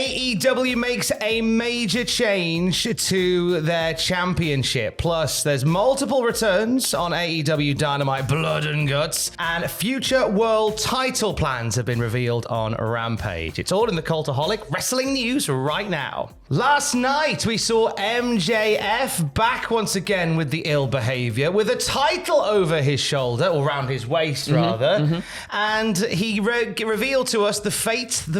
AEW makes a major change to their championship. Plus, there's multiple returns on AEW Dynamite Blood and Guts, and future world title plans have been revealed on Rampage. It's all in the Cultaholic Wrestling news right now. Last night, we saw MJF back once again with the ill behavior, with a title over his shoulder, or around his waist, rather. And he revealed to us the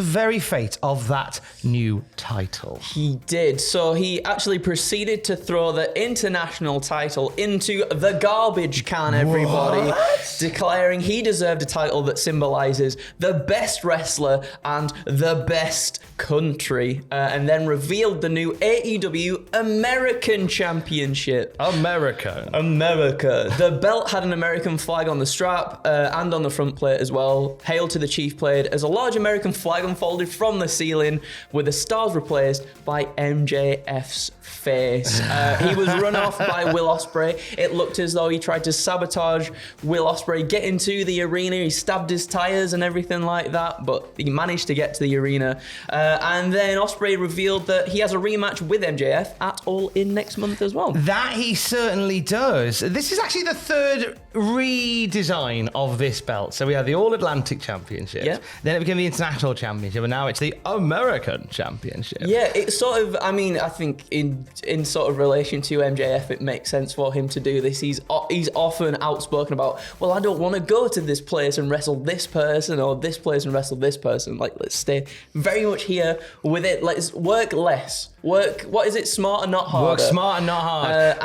very fate of that new title. He did. So he actually proceeded to throw the international title into the garbage can, everybody. Declaring he deserved a title that symbolizes the best wrestler and the best country. And then revealed the new AEW American Championship. America. The belt had an American flag on the strap and on the front plate as well. Hail to the Chief played as a large American flag unfolded from the ceiling, with the stars replaced by MJF's face. He was run off by Will Ospreay. It looked as though he tried to sabotage Will Ospreay, get into the arena. He stabbed his tires and everything like that, but he managed to get to the arena. And then Ospreay revealed that he has a rematch with MJF at All In next month as well. That he certainly does. This is actually the third redesign of this belt. So we had the All-Atlantic Championship, then it became the International Championship, and now it's the American Championship. Yeah, it's sort of, I mean, I think in sort of relation to MJF, it makes sense for him to do this. He's often outspoken about, well, I don't want to go to this place and wrestle this person, or this place and wrestle this person. Like, let's stay very much here with it. Let's work less. Work, what is it? Smarter, not harder. Work smarter, not hard.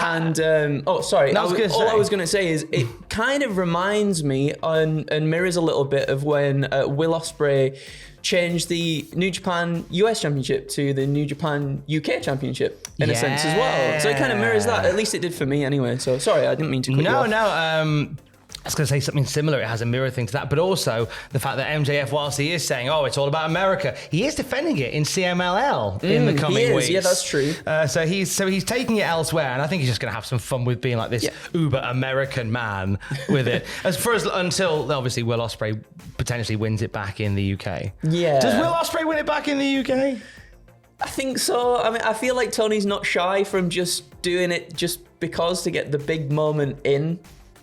All I was going to say is it kind of reminds me and mirrors a little bit of when Will Ospreay changed the New Japan US Championship to the New Japan UK Championship in a sense as well. So it kind of mirrors that. At least it did for me anyway. So sorry, I didn't mean to cut you off. I was going to say something similar. It has a mirror thing to that, but also the fact that MJF, whilst he is saying, it's all about America, he is defending it in CMLL in the coming weeks. Yeah, that's true. So he's taking it elsewhere, and I think he's just going to have some fun with being like this uber American man with it. Until obviously Will Ospreay potentially wins it back in the UK. Yeah. Does Will Ospreay win it back in the UK? I think so. I mean, I feel like Tony's not shy from just doing it just because to get the big moment in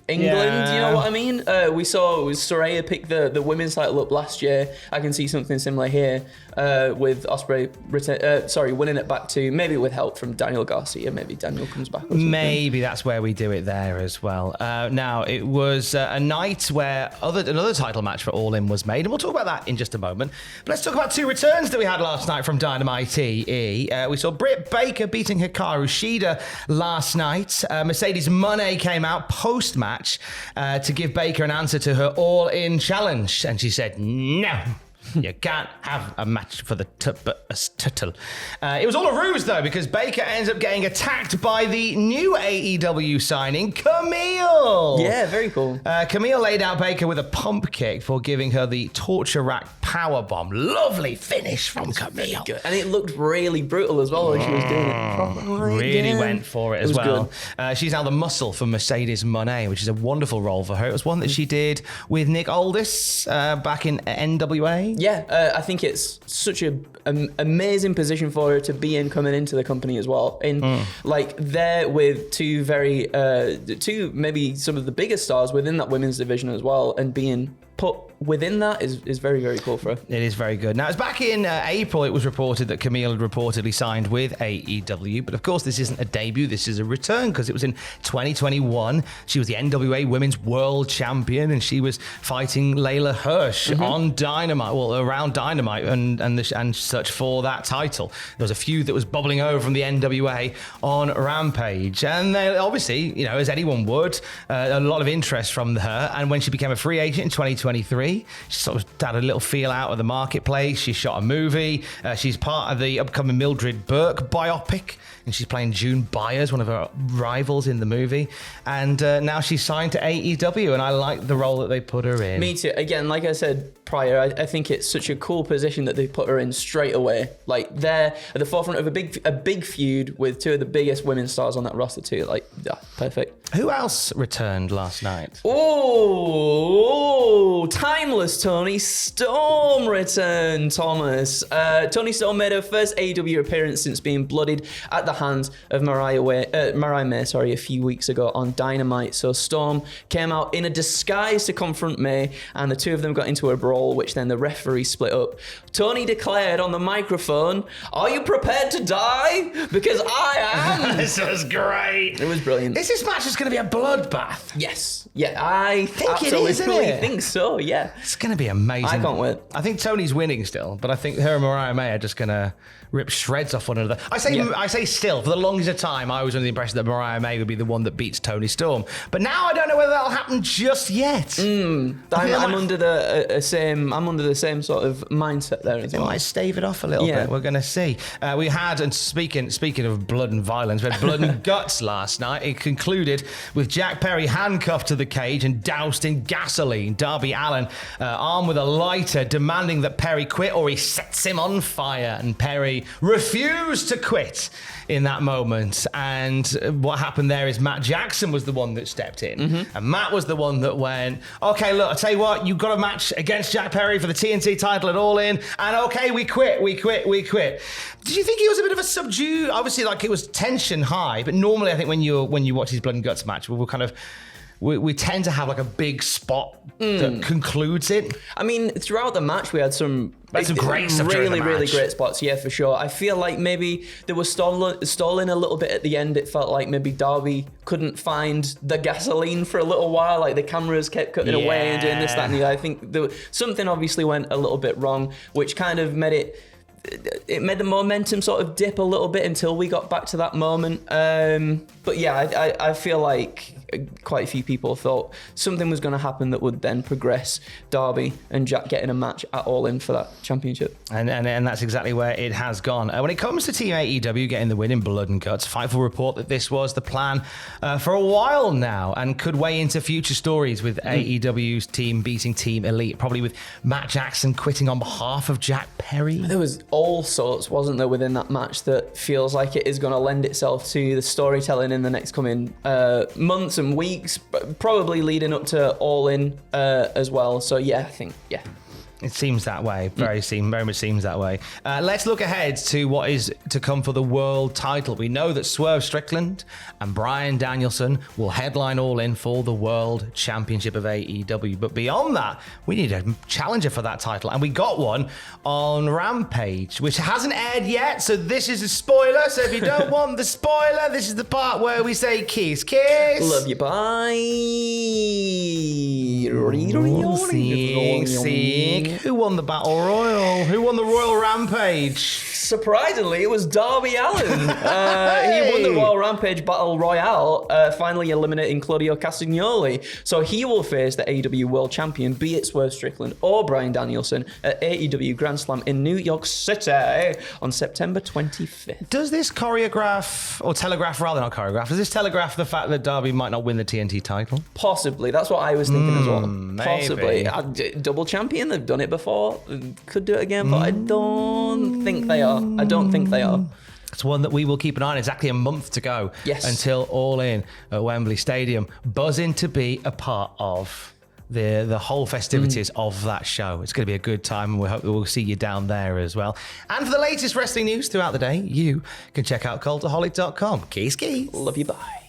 England, you know what I mean? We saw Saraya pick the women's title up last year. I can see something similar here with Ospreay winning it back to, maybe with help from Daniel Garcia. Maybe Daniel comes back. Maybe that's where we do it there as well. Now, it was a night where another title match for All In was made, and we'll talk about that in just a moment. But let's talk about two returns that we had last night from Dynamite EE. We saw Britt Baker beating Hikaru Shida last night. Mercedes Moné came out post-match to give Baker an answer to her All-In challenge, and she said no. You can't have a match for the title. It was all a ruse, though, because Baker ends up getting attacked by the new AEW signing, Camille. Yeah, very cool. Camille laid out Baker with a pump kick for giving her the torture rack powerbomb. Lovely finish from Camille. And it looked really brutal as well when she was doing it properly. Really went for it as well. She's now the muscle for Mercedes Moné, which is a wonderful role for her. It was one that she did with Nick Aldis back in NWA. Yeah, I think it's such an amazing position for her to be in coming into the company as well. Like, there with two maybe some of the biggest stars within that women's division as well, and being put within that is very, very cool for her. It is very good. Now, it's back in April, it was reported that Camille had reportedly signed with AEW, but of course this isn't a debut, this is a return, because it was in 2021. She was the NWA Women's World Champion, and she was fighting Layla Hirsch on Dynamite, around Dynamite and such for that title. There was a feud that was bubbling over from the NWA on Rampage, and they obviously, as anyone would, a lot of interest from her, and when she became a free agent in 2023, she sort of had a little feel out of the marketplace. She shot a movie. She's part of the upcoming Mildred Burke biopic, and she's playing June Byers, one of her rivals in the movie. And now she's signed to AEW, and I like the role that they put her in. Me too. Again, like I said prior, I think it's such a cool position that they put her in straight away. Like, they're at the forefront of a big feud with two of the biggest women's stars on that roster too. Like, yeah, perfect. Who else returned last night? Oh, timeless Tony Storm returned, Thomas. Tony Storm made her first AEW appearance since being bloodied at the hands of Mariah May, a few weeks ago on Dynamite. So Storm came out in a disguise to confront May, and the two of them got into a brawl, which then the referee split up. Tony declared on the microphone, "Are you prepared to die? Because I am." This was great. It was brilliant. Is this match just going to be a bloodbath? Yes. Yeah, I think absolutely it is, isn't it? think so, yeah. It's going to be amazing. I can't wait. I think Tony's winning still, but I think her and Mariah May are just going to rip shreds off one another. I say still, for the longest of time, I was under the impression that Mariah May would be the one that beats Tony Storm. But now I don't know whether that'll happen just yet. I'm under the same sort of mindset there as It well. might stave it off a little bit. We're going to see. We had, and speaking of blood and violence, we had blood and guts last night. It concluded with Jack Perry handcuffed to the cage and doused in gasoline. Darby Allin, armed with a lighter, demanding that Perry quit or he sets him on fire. And Perry refused to quit in that moment. And what happened there is Matt Jackson was the one that stepped in. Mm-hmm. And Matt was the one that went, okay, look, I'll tell you what, you've got a match against Jack Perry for the TNT title at All In. And okay, we quit. Did you think he was a bit of a subdued? Obviously, like, it was tension high, but normally I think when you watch his blood and guts match, we tend to have like a big spot that concludes it. I mean, throughout the match, we had some great stuff. Really great spots, yeah, for sure. I feel like maybe there was stalling a little bit at the end. It felt like maybe Darby couldn't find the gasoline for a little while. Like the cameras kept cutting away and doing this, that, and the other. I think something obviously went a little bit wrong, which kind of made the momentum sort of dip a little bit until we got back to that moment. But yeah, I feel like quite a few people thought something was going to happen that would then progress Darby and Jack getting a match at All In for that championship. And that's exactly where it has gone. When it comes to Team AEW getting the win in blood and guts, Fightful report that this was the plan for a while now and could weigh into future stories with AEW's team beating Team Elite, probably with Matt Jackson quitting on behalf of Jack Perry. There was all sorts, wasn't there, within that match that feels like it is going to lend itself to the storytelling in the next coming months and weeks, probably leading up to All In as well. So yeah, I think, yeah. It seems that way. Very much seems that way. Let's look ahead to what is to come for the world title. We know that Swerve Strickland and Bryan Danielson will headline All In for the World Championship of AEW. But beyond that, we need a challenger for that title. And we got one on Rampage, which hasn't aired yet. So this is a spoiler. So if you don't want the spoiler, this is the part where we say kiss, kiss. Love you, bye. Sick. Who won the Battle Royal? Who won the Royal Rampage? Surprisingly, it was Darby Allin. He won the Royal Rampage Battle Royale, finally eliminating Claudio Castagnoli. So he will face the AEW World Champion, be it Swerve Strickland or Bryan Danielson, at AEW Grand Slam in New York City on September 25th. Does this telegraph does this telegraph the fact that Darby might not win the TNT title? Possibly. That's what I was thinking as well. Maybe. Possibly. Double champion, they've done it before. Could do it again, but I don't think they are. It's one that we will keep an eye on. Exactly a month to go until All In at Wembley Stadium. Buzzing to be a part of the whole festivities of that show. It's going to be a good time, and we hope that we'll see you down there as well. And for the latest wrestling news throughout the day, you can check out Cultaholic.com. Keys. Love you, bye.